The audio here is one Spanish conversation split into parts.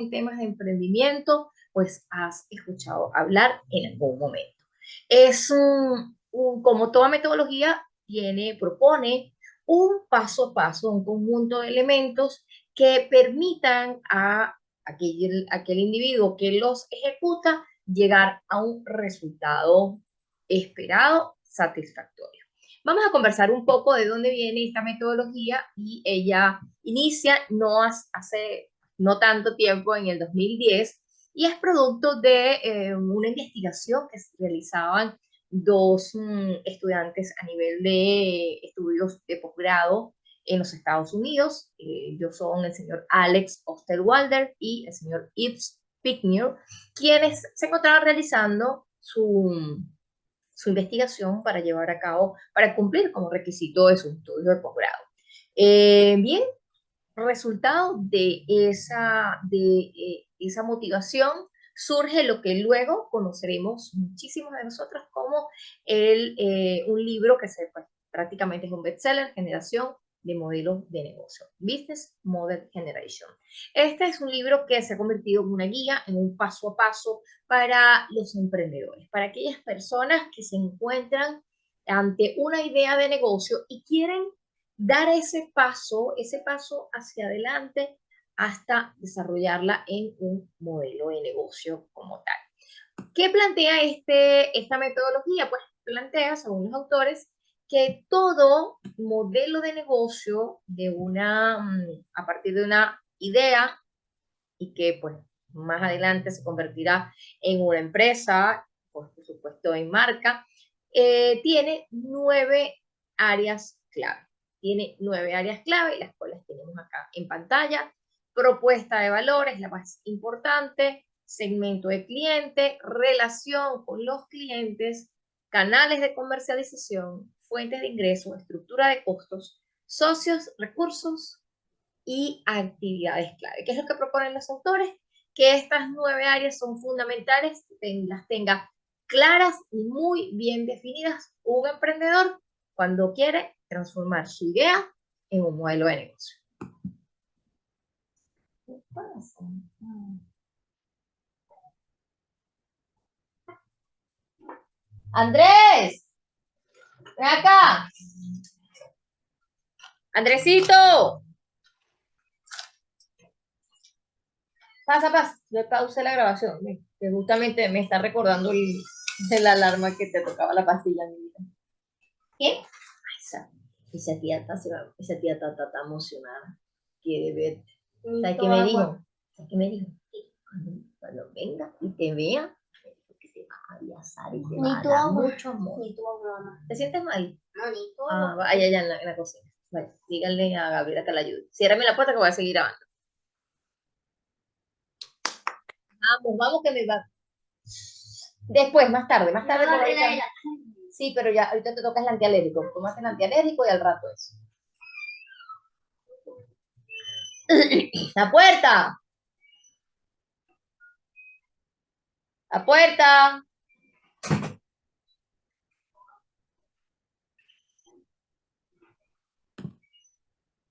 en temas de emprendimiento, pues has escuchado hablar en algún momento. Es como toda metodología, propone un paso a paso, un conjunto de elementos que permitan a aquel individuo que los ejecuta llegar a un resultado esperado, satisfactorio. Vamos a conversar un poco de dónde viene esta metodología y ella inicia hace no tanto tiempo, en el 2010, y es producto de una investigación que se realizaban dos estudiantes a nivel de estudios de posgrado en los Estados Unidos. Ellos son el señor Alex Osterwalder y el señor Yves Pickner, quienes se encontraban realizando su investigación para llevar a cabo, para cumplir como requisito de su estudio de posgrado. Bien, resultado de esa motivación surge lo que luego conoceremos muchísimos de nosotros como un libro que pues, prácticamente es un bestseller, Generación de Modelos de Negocio, Business Model Generation. Este es un libro que se ha convertido en una guía, en un paso a paso para los emprendedores, para aquellas personas que se encuentran ante una idea de negocio y quieren dar ese paso hacia adelante hasta desarrollarla en un modelo de negocio como tal. ¿Qué plantea esta metodología? Pues plantea, según los autores, que todo modelo de negocio a partir de una idea y que pues más adelante se convertirá en una empresa, por supuesto en marca, tiene 9 áreas clave. Tiene 9 áreas clave, las cuales tenemos acá en pantalla. Propuesta de valor es la más importante, segmento de cliente, relación con los clientes, canales de comercialización, fuentes de ingresos, estructura de costos, socios, recursos y actividades clave. ¿Qué es lo que proponen los autores? Que estas 9 áreas son fundamentales, las tenga claras y muy bien definidas un emprendedor cuando quiere transformar su idea en un modelo de negocio. ¿Qué pasa? Andrés, ven acá. Andresito, pasa. Yo pausé la grabación, que justamente me está recordando de la alarma que te tocaba la pastilla. ¿Qué? Esa tía está emocionada. Quiere verte. ¿Sabes qué me dijo? ¿Sabes qué me dijo? Cuando venga y te vea, que te va a abrazar y te va a dar mucho amor. Ni tu broma. ¿Te sientes mal? No, ni tu broma. Allá en la cocina. Vale, díganle a Gabriela que la ayude. Ciérrame la puerta que voy a seguir grabando. Vamos que me va. Después, más tarde. No, sí, pero ya ahorita te toca el antialérgico. Tomas el antialérgico y al rato eso. La puerta. La puerta.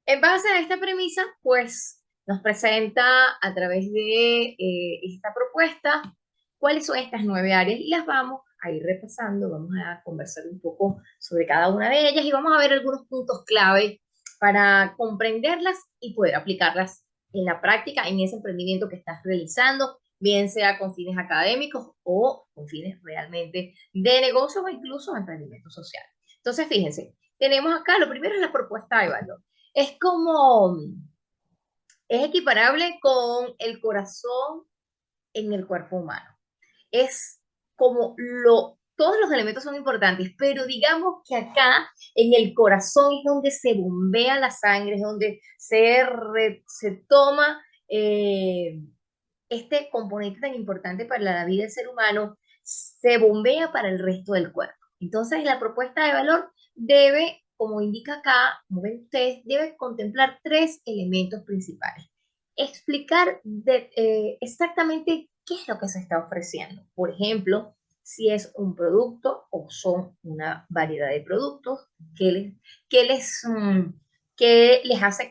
En base a esta premisa, pues nos presenta a través de esta propuesta cuáles son estas 9 áreas y las vamos a ir repasando, vamos a conversar un poco sobre cada una de ellas y vamos a ver algunos puntos clave para comprenderlas y poder aplicarlas en la práctica, en ese emprendimiento que estás realizando, bien sea con fines académicos o con fines realmente de negocio o incluso emprendimiento social. Entonces, fíjense, tenemos acá, lo primero es la propuesta de valor. Es equiparable con el corazón en el cuerpo humano. Es como todos los elementos son importantes, pero digamos que acá en el corazón es donde se bombea la sangre, es donde se toma este componente tan importante para la vida del ser humano, se bombea para el resto del cuerpo. Entonces, la propuesta de valor debe, como indica acá, como ven ustedes, debe contemplar 3 elementos principales. Explicar exactamente qué es lo que se está ofreciendo. Por ejemplo, si es un producto o son una variedad de productos, qué les que les hace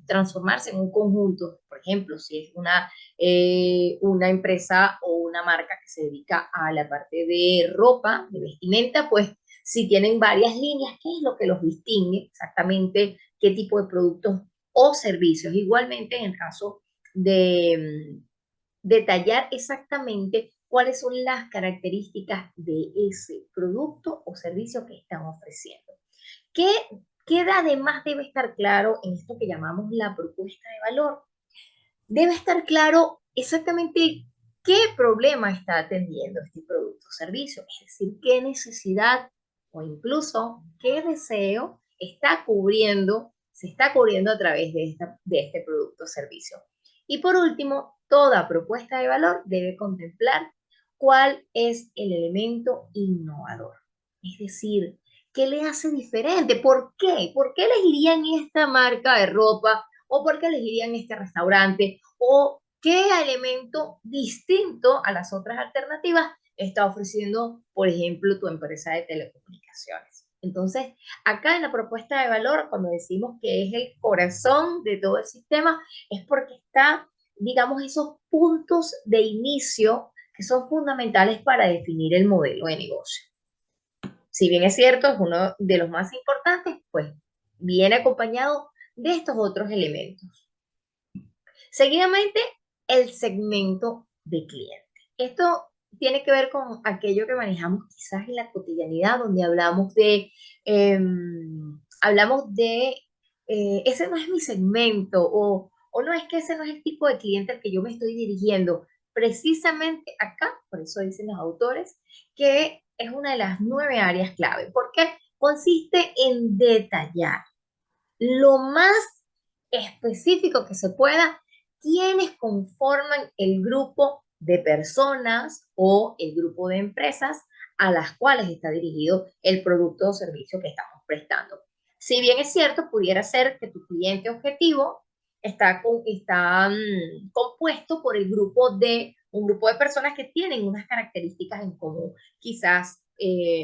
transformarse en un conjunto. Por ejemplo, si es una empresa o una marca que se dedica a la parte de ropa, de vestimenta, pues si tienen varias líneas, ¿qué es lo que los distingue exactamente? ¿Qué tipo de productos o servicios? Igualmente, en el caso de detallar exactamente cuáles son las características de ese producto o servicio que están ofreciendo. ¿Qué queda además debe estar claro en esto que llamamos la propuesta de valor? Debe estar claro exactamente qué problema está atendiendo este producto o servicio, es decir, qué necesidad o incluso qué deseo está cubriendo, se está cubriendo a través de este producto o servicio. Y por último, toda propuesta de valor debe contemplar cuál es el elemento innovador. Es decir, ¿qué le hace diferente? ¿Por qué? ¿Por qué elegirían esta marca de ropa? ¿O por qué elegirían este restaurante? ¿O qué elemento distinto a las otras alternativas está ofreciendo, por ejemplo, tu empresa de telecomunicaciones? Entonces, acá en la propuesta de valor, cuando decimos que es el corazón de todo el sistema, es porque está, digamos, esos puntos de inicio que son fundamentales para definir el modelo de negocio. Si bien es cierto, es uno de los más importantes, pues viene acompañado de estos otros elementos. Seguidamente, el segmento de cliente. Esto tiene que ver con aquello que manejamos quizás en la cotidianidad, donde ese no es mi segmento, o no es que ese no es el tipo de cliente al que yo me estoy dirigiendo. Precisamente acá, por eso dicen los autores, que es una de las 9 áreas clave, porque consiste en detallar lo más específico que se pueda quiénes conforman el grupo de personas o el grupo de empresas a las cuales está dirigido el producto o servicio que estamos prestando. Si bien es cierto, pudiera ser que tu cliente objetivo está compuesto por un grupo de personas que tienen unas características en común. Quizás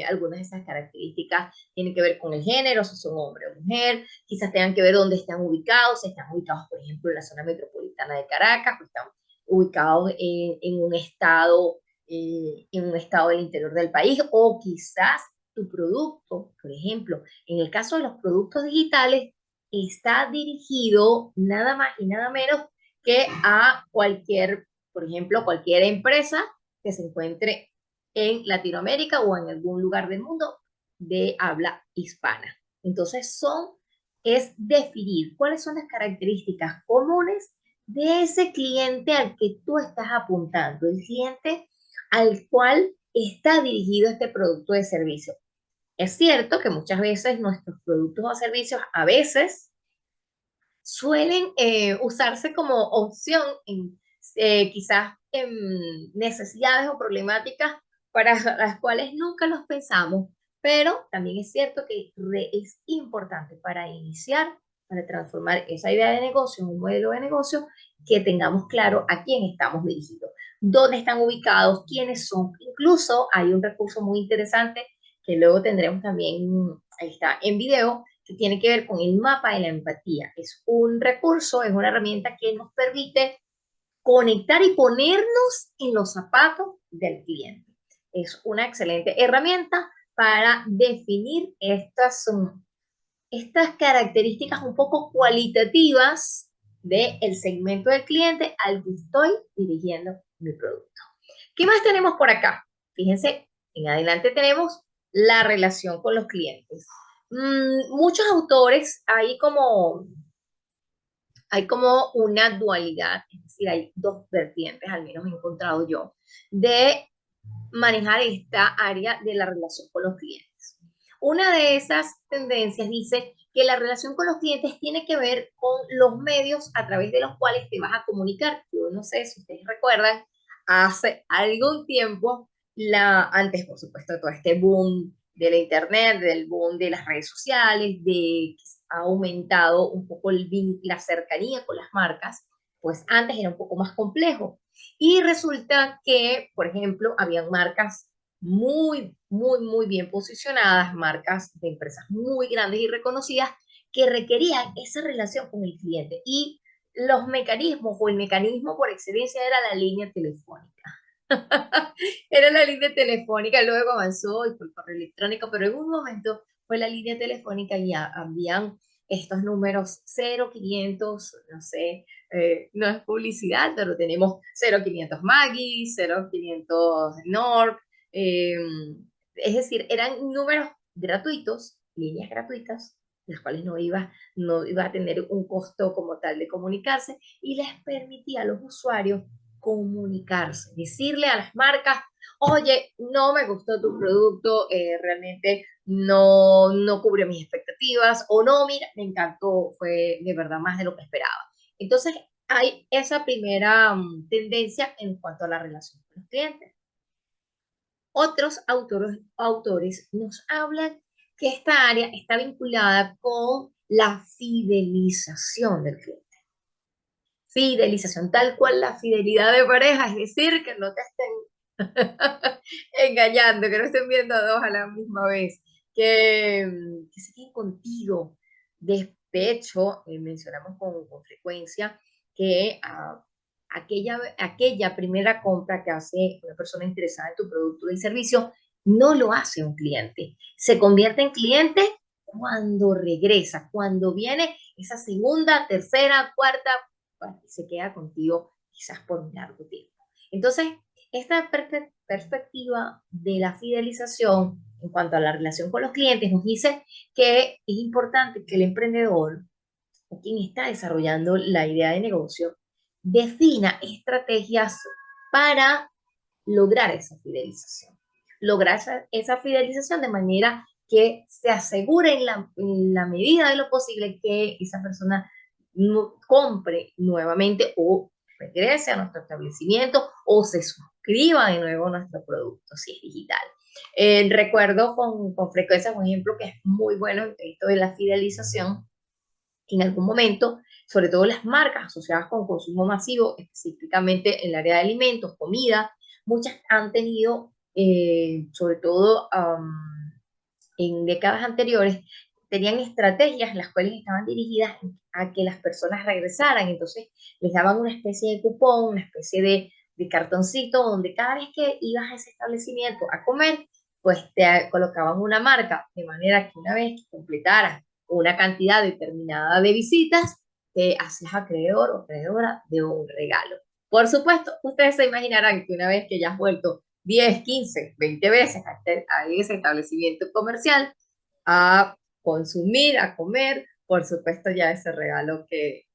algunas de esas características tienen que ver con el género, si son hombre o mujer, quizás tengan que ver dónde están ubicados, si están ubicados, por ejemplo, en la zona metropolitana de Caracas, o están ubicados en un estado del interior del país, o quizás tu producto, por ejemplo, en el caso de los productos digitales, está dirigido nada más y nada menos que a por ejemplo, cualquier empresa que se encuentre en Latinoamérica o en algún lugar del mundo de habla hispana. Entonces es definir cuáles son las características comunes de ese cliente al que tú estás apuntando, el cliente al cual está dirigido este producto de servicio. Es cierto que muchas veces nuestros productos o servicios a veces suelen usarse como opción quizás en necesidades o problemáticas para las cuales nunca los pensamos, pero también es cierto que es importante para iniciar, para transformar esa idea de negocio en un modelo de negocio, que tengamos claro a quién estamos dirigidos, dónde están ubicados, quiénes son. Incluso hay un recurso muy interesante que luego tendremos también, ahí está, en video, que tiene que ver con el mapa de la empatía. Es un recurso, es una herramienta que nos permite conectar y ponernos en los zapatos del cliente. Es una excelente herramienta para definir estas características un poco cualitativas del segmento del cliente al que estoy dirigiendo mi producto. ¿Qué más tenemos por acá? Fíjense, en adelante tenemos la relación con los clientes. Muchos autores hay como una dualidad, es decir, hay dos vertientes, al menos he encontrado yo, de manejar esta área de la relación con los clientes. Una de esas tendencias dice que la relación con los clientes tiene que ver con los medios a través de los cuales te vas a comunicar. Yo no sé si ustedes recuerdan, hace algún tiempo, antes por supuesto de todo este boom de la internet, del boom de las redes sociales, de que ha aumentado un poco la cercanía con las marcas, pues antes era un poco más complejo. Y resulta que, por ejemplo, habían marcas muy bien posicionadas, marcas de empresas muy grandes y reconocidas, que requerían esa relación con el cliente. Y los mecanismos o el mecanismo por excelencia era la línea telefónica. Era la línea telefónica, luego avanzó y fue el correo electrónico, pero en un momento fue la línea telefónica y ya habían estos números 0500, no sé, no es publicidad, pero tenemos 0500 Maggie, 0500 Nord, eh, es decir, eran números gratuitos, líneas gratuitas, las cuales no iba a tener un costo como tal de comunicarse y les permitía a los usuarios comunicarse, decirle a las marcas, oye, no me gustó tu producto, realmente no cubre mis expectativas, o no, mira, me encantó, fue de verdad más de lo que esperaba. Entonces, hay esa primera tendencia en cuanto a la relación con los clientes. Otros autores nos hablan que esta área está vinculada con la fidelización del cliente. Fidelización, tal cual la fidelidad de pareja, es decir, que no te estén engañando, que no estén viendo a dos a la misma vez, que se queden contigo. De hecho, mencionamos con frecuencia que aquella primera compra que hace una persona interesada en tu producto y servicio no lo hace un cliente. Se convierte en cliente cuando regresa, cuando viene esa segunda, tercera, cuarta, bueno, se queda contigo quizás por un largo tiempo. Entonces, esta perspectiva de la fidelización en cuanto a la relación con los clientes nos dice que es importante que el emprendedor o quien está desarrollando la idea de negocio defina estrategias para lograr esa fidelización. Lograr esa fidelización de manera que se asegure en la medida de lo posible que esa persona compre nuevamente o regrese a nuestro establecimiento o se suscriba de nuevo a nuestro producto si es digital. Recuerdo con frecuencia un ejemplo que es muy bueno en esto de la fidelización, que en algún momento, sobre todo las marcas asociadas con consumo masivo, específicamente en el área de alimentos, comida, muchas han tenido, sobre todo en décadas anteriores, tenían estrategias las cuales estaban dirigidas a que las personas regresaran. Entonces, les daban una especie de cupón, una especie de cartoncito, donde cada vez que ibas a ese establecimiento a comer, pues te colocaban una marca, de manera que una vez que completaras una cantidad determinada de visitas, te hacías acreedor o acreedora de un regalo. Por supuesto, ustedes se imaginarán que una vez que ya has vuelto 10, 15, 20 veces a ese establecimiento comercial a consumir, a comer, por supuesto ya ese regalo que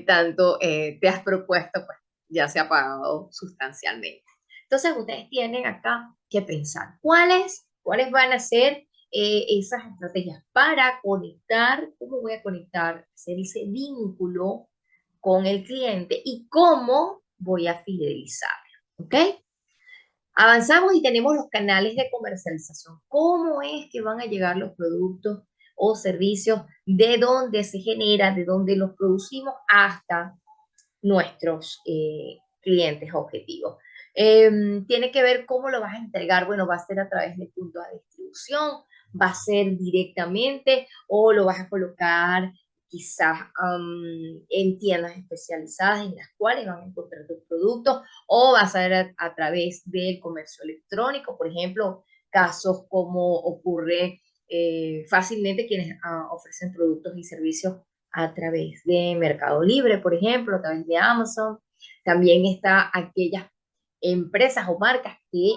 tanto te has propuesto, pues ya se ha pagado sustancialmente. Entonces ustedes tienen acá que pensar cuáles van a ser esas estrategias para conectar, cómo voy a conectar, hacer ese vínculo con el cliente y cómo voy a fidelizar, ¿ok? Avanzamos y tenemos los canales de comercialización. ¿Cómo es que van a llegar los productos o servicios de donde se generan, de donde los producimos hasta nuestros clientes objetivos? Tiene que ver cómo lo vas a entregar. Bueno, va a ser a través de puntos de distribución, va a ser directamente o lo vas a colocar quizás en tiendas especializadas en las cuales van a encontrar tus productos o va a ser a través del comercio electrónico, por ejemplo, casos como ocurre fácilmente quienes ofrecen productos y servicios a través de Mercado Libre, por ejemplo, a través de Amazon. También está aquellas empresas o marcas que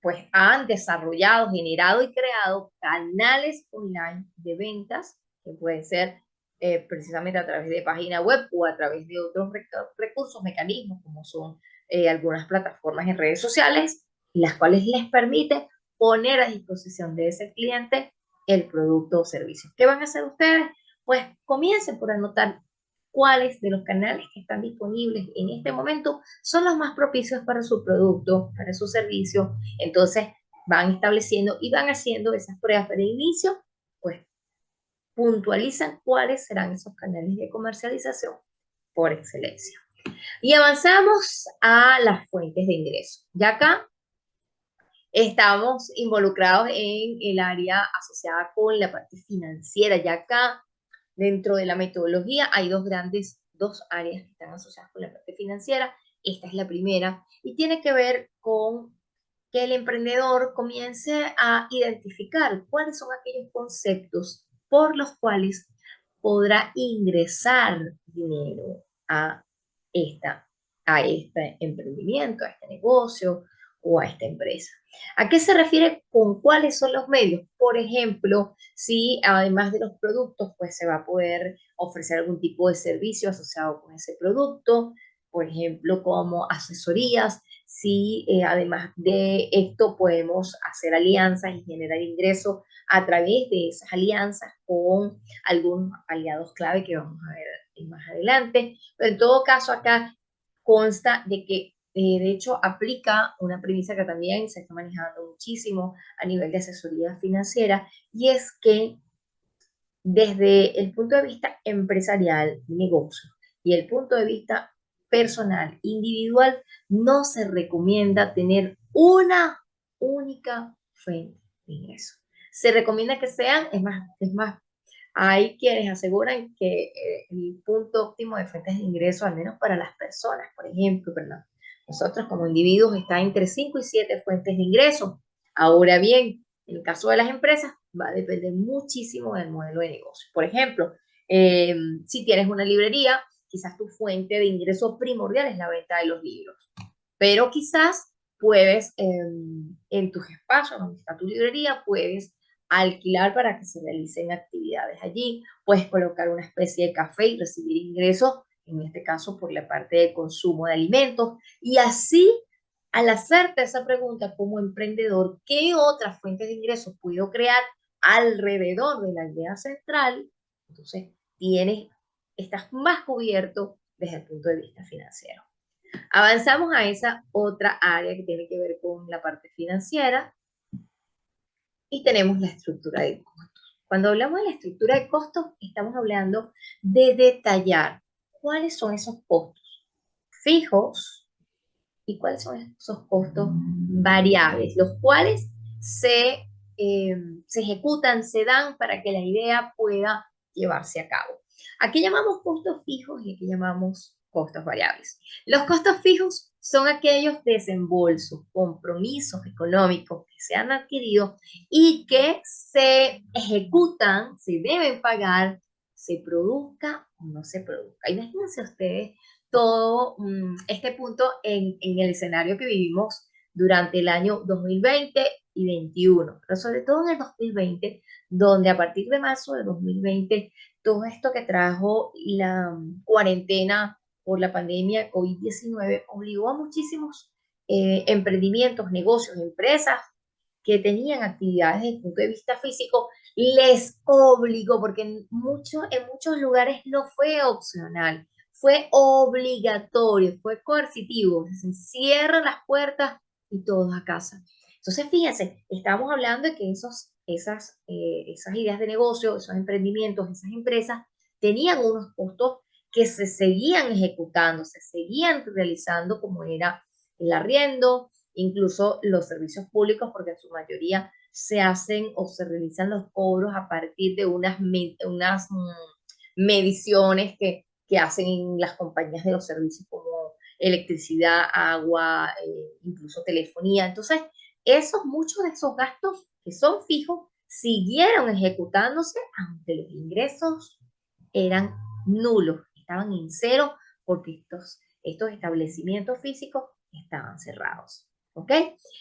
pues han desarrollado, generado y creado canales online de ventas, que pueden ser precisamente a través de página web o a través de otros recursos, mecanismos, como son algunas plataformas en redes sociales, las cuales les permite poner a disposición de ese cliente el producto o servicio. ¿Qué van a hacer ustedes? Pues comiencen por anotar cuáles de los canales que están disponibles en este momento son los más propicios para su producto, para su servicio. Entonces van estableciendo y van haciendo esas pruebas de inicio, pues puntualizan cuáles serán esos canales de comercialización por excelencia. Y avanzamos a las fuentes de ingreso. Ya acá estamos involucrados en el área asociada con la parte financiera. Ya acá Dentro de la metodología hay dos áreas que están asociadas con la parte financiera. Esta es la primera y tiene que ver con que el emprendedor comience a identificar cuáles son aquellos conceptos por los cuales podrá ingresar dinero a, esta, a este emprendimiento, a este negocio o a esta empresa. ¿A qué se refiere con cuáles son los medios? Por ejemplo, si además de los productos, pues se va a poder ofrecer algún tipo de servicio asociado con ese producto, por ejemplo, como asesorías, si además de esto podemos hacer alianzas y generar ingresos a través de esas alianzas con algunos aliados clave que vamos a ver más adelante. Pero en todo caso, acá consta de que de hecho aplica una premisa que también se está manejando muchísimo a nivel de asesoría financiera, y es que desde el punto de vista empresarial, negocio, y el punto de vista personal, individual, no se recomienda tener una única fuente de ingreso. Se recomienda que sean, es más, hay quienes aseguran que el punto óptimo de fuentes de ingreso, al menos para las personas, por ejemplo, ¿verdad? Nosotros como individuos está entre 5 y 7 fuentes de ingreso. Ahora bien, en el caso de las empresas, va a depender muchísimo del modelo de negocio. Por ejemplo, si tienes una librería, quizás tu fuente de ingreso primordial es la venta de los libros, pero quizás puedes, en tus espacios donde está tu librería, puedes alquilar para que se realicen actividades allí, puedes colocar una especie de café y recibir ingresos, en este caso por la parte de consumo de alimentos, y así, al hacerte esa pregunta como emprendedor, ¿qué otras fuentes de ingresos puedo crear alrededor de la idea central? Entonces, estás más cubierto desde el punto de vista financiero. Avanzamos a esa otra área que tiene que ver con la parte financiera y tenemos la estructura de costos. Cuando hablamos de la estructura de costos, estamos hablando de detallar cuáles son esos costos fijos y cuáles son esos costos variables, los cuales se, se ejecutan, se dan para que la idea pueda llevarse a cabo. Aquí llamamos costos fijos y aquí llamamos costos variables. Los costos fijos son aquellos desembolsos, compromisos económicos que se han adquirido y que se ejecutan, se deben pagar, se produzca o no se produzca. Imagínense ustedes todo este punto en el escenario que vivimos durante el año 2020 y 2021, pero sobre todo en el 2020, donde a partir de marzo de 2020, todo esto que trajo la cuarentena por la pandemia COVID-19 obligó a muchísimos emprendimientos, negocios, empresas que tenían actividades desde el punto de vista físico, les obligó, porque en muchos lugares no fue opcional, fue obligatorio, fue coercitivo, se cierran las puertas y todos a casa. Entonces, fíjense, estamos hablando de que esas ideas de negocio, esos emprendimientos, esas empresas, tenían unos costos que se seguían ejecutando, se seguían realizando, como era el arriendo, incluso los servicios públicos, porque en su mayoría se hacen o se realizan los cobros a partir de unas mediciones que hacen las compañías de los servicios como electricidad, agua, incluso telefonía. Entonces, muchos de esos gastos que son fijos siguieron ejecutándose aunque los ingresos eran nulos, estaban en cero porque estos establecimientos físicos estaban cerrados. ¿Ok?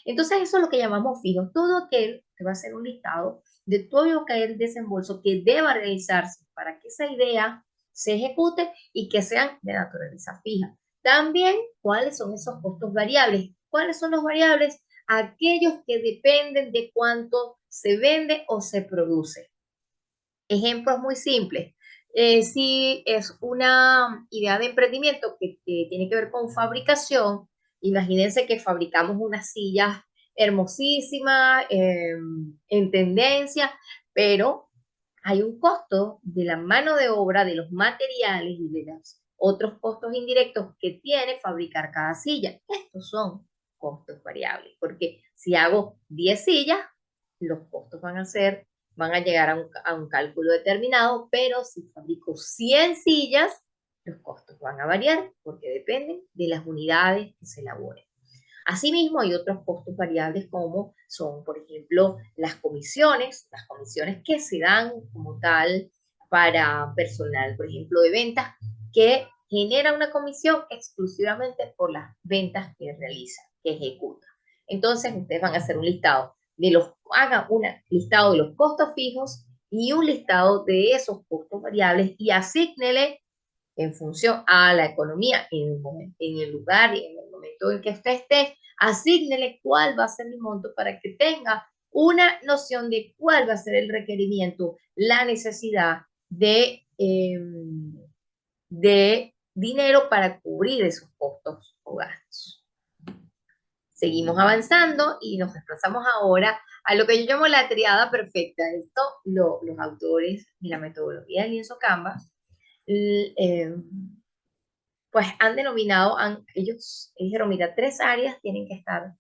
Entonces eso es lo que llamamos fijo. Todo aquel que va a ser un listado de todo lo que es el desembolso que deba realizarse para que esa idea se ejecute y que sean de naturaleza fija. También, ¿cuáles son esos costos variables? ¿Cuáles son los variables? Aquellos que dependen de cuánto se vende o se produce. Ejemplos muy simples. Si es una idea de emprendimiento que tiene que ver con fabricación, imagínense que fabricamos unas sillas hermosísimas, en tendencia, pero hay un costo de la mano de obra, de los materiales y de los otros costos indirectos que tiene fabricar cada silla. Estos son costos variables, porque si hago 10 sillas, los costos van a ser van a llegar a un cálculo determinado, pero si fabrico 100 sillas, los costos van a variar porque dependen de las unidades que se elaboren. Asimismo, hay otros costos variables como son, por ejemplo, las comisiones que se dan como tal para personal, por ejemplo, de ventas, que genera una comisión exclusivamente por las ventas que realiza, que ejecuta. Entonces, ustedes van a hacer un listado hagan un listado de los costos fijos y un listado de esos costos variables y asígnele en función a la economía en el lugar y en el momento en que usted esté, asígnele cuál va a ser el monto para que tenga una noción de cuál va a ser el requerimiento, la necesidad de dinero para cubrir esos costos o gastos. Seguimos avanzando y nos desplazamos ahora a lo que yo llamo la triada perfecta. Esto los autores de la metodología del lienzo Canvas pues han denominado, ellos dijeron, mira, 3 áreas tienen que estar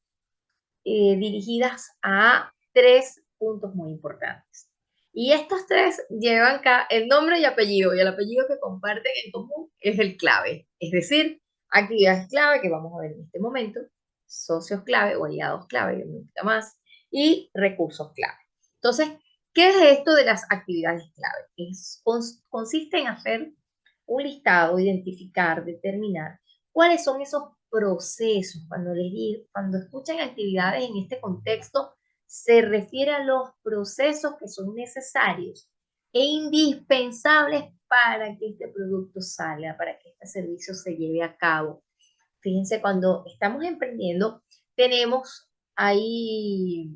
dirigidas a 3 puntos muy importantes. Y estos 3 llevan acá el nombre y apellido el apellido que comparten en común es el clave, es decir, actividades clave que vamos a ver en este momento, socios clave o aliados clave, que me gusta más, y recursos clave. Entonces, ¿qué es esto de las actividades clave? Consiste en hacer un listado, identificar, determinar cuáles son esos procesos. Cuando escuchan actividades en este contexto, se refiere a los procesos que son necesarios e indispensables para que este producto salga, para que este servicio se lleve a cabo. Fíjense, cuando estamos emprendiendo, tenemos ahí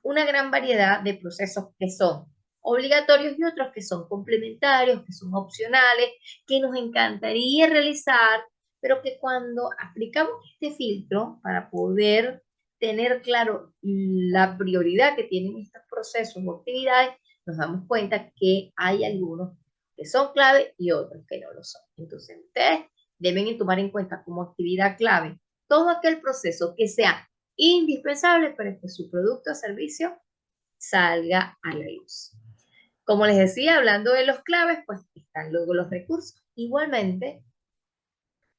una gran variedad de procesos que son obligatorios y otros que son complementarios, que son opcionales, que nos encantaría realizar, pero que cuando aplicamos este filtro para poder tener claro la prioridad que tienen estos procesos o actividades, nos damos cuenta que hay algunos que son clave y otros que no lo son. Entonces, ustedes deben tomar en cuenta como actividad clave todo aquel proceso que sea indispensable para que su producto o servicio salga a la luz. Como les decía, hablando de los claves, pues están luego los recursos. Igualmente,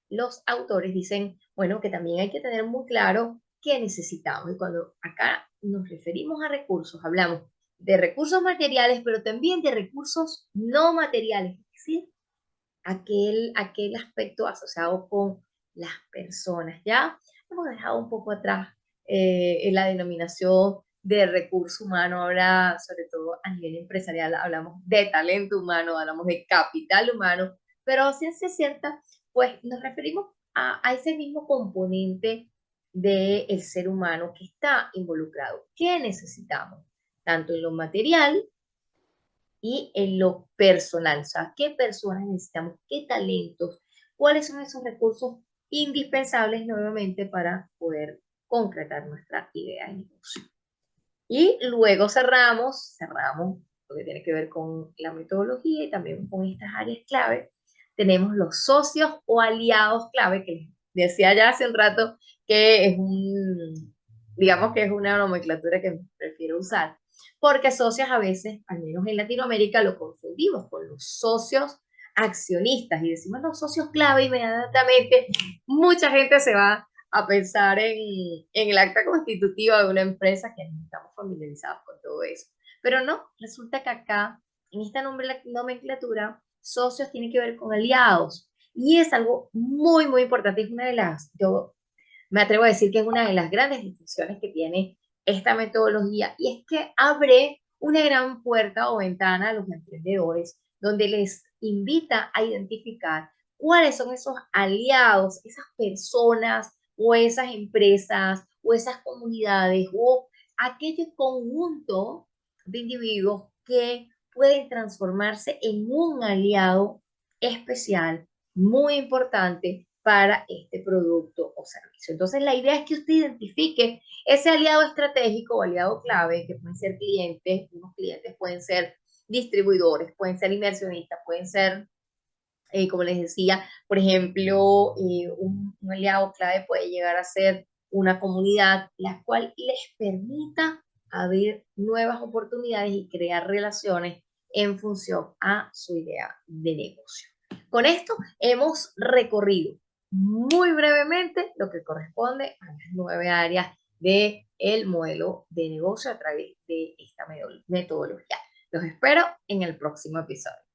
los autores dicen, bueno, que también hay que tener muy claro qué necesitamos. Y cuando acá nos referimos a recursos, hablamos de recursos materiales, pero también de recursos no materiales, es decir, aquel aspecto asociado con las personas. Ya hemos dejado un poco atrás en la denominación de recurso humano, ahora sobre todo a nivel empresarial hablamos de talento humano, hablamos de capital humano, pero a ciencia cierta, pues nos referimos a ese mismo componente del ser humano que está involucrado. ¿Qué necesitamos? Tanto en lo material y en lo personal, o sea, qué personas necesitamos, qué talentos, cuáles son esos recursos indispensables nuevamente para poder concretar nuestra idea de negocio. Y luego cerramos lo que tiene que ver con la metodología y también con estas áreas clave. Tenemos los socios o aliados clave, que decía ya hace un rato que es digamos que es una nomenclatura que prefiero usar, porque socios a veces, al menos en Latinoamérica, lo confundimos con los socios accionistas y decimos los socios clave inmediatamente, mucha gente se va a pensar en el acta constitutiva de una empresa, que no estamos familiarizados con todo eso. Pero no, resulta que acá, en esta nomenclatura, socios tiene que ver con aliados. Y es algo muy, muy importante. Es una de yo me atrevo a decir que es una de las grandes distinciones que tiene esta metodología. Y es que abre una gran puerta o ventana a los emprendedores, donde les invita a identificar cuáles son esos aliados, esas personas o esas empresas o esas comunidades o aquel conjunto de individuos que pueden transformarse en un aliado especial, muy importante para este producto o servicio. Entonces, la idea es que usted identifique ese aliado estratégico o aliado clave, que pueden ser clientes, unos clientes pueden ser distribuidores, pueden ser inversionistas, pueden ser como les decía, por ejemplo, aliado clave puede llegar a ser una comunidad la cual les permita abrir nuevas oportunidades y crear relaciones en función a su idea de negocio. Con esto hemos recorrido muy brevemente lo que corresponde a las 9 áreas del modelo de negocio a través de esta metodología. Los espero en el próximo episodio.